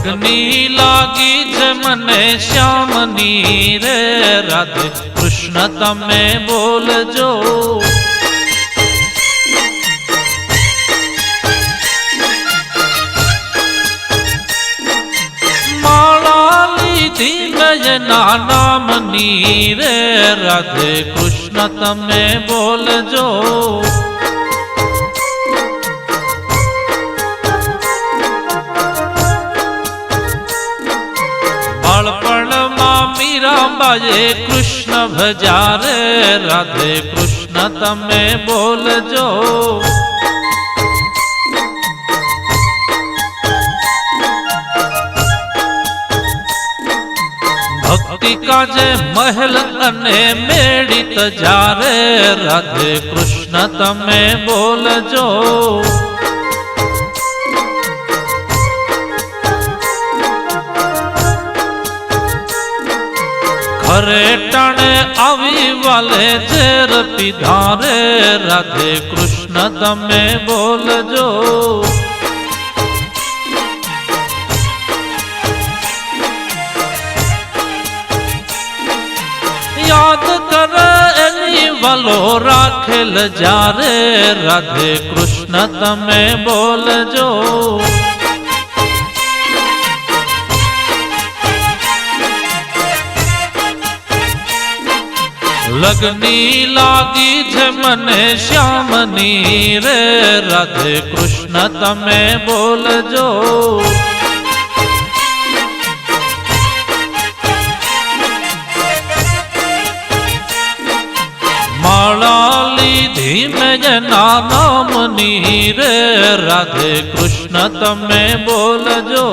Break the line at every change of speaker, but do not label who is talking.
લગની લાગી છે મને શ્યામની રે રાધે કૃષ્ણ તમે બોલજો માળા લીધી નયના નામની રે રાધે કૃષ્ણ તમે બોલજો બાળપણમાં મીરાબાઈએ કૃષ્ણ ભજ્યા રે રાધે કૃષ્ણ તમે બોલજો ભક્તિ કાજે મહેલ અને મેળી તજા રે રાધે કૃષ્ણ તમે બોલજો ઘરે ટાણે આવી વાલે ઝેર પીધા રે રાધે કૃષ્ણ તમે બોલજો યાદ કરે એની વાલો રાખેલ જારે રાધે કૃષ્ણ તમે બોલજો લગની લાગી છે મને શ્યામની રે રાધે કૃષ્ણ તમે બોલજો માળા લીધી મેં જેના નામની રે રાધે કૃષ્ણ તમે બોલજો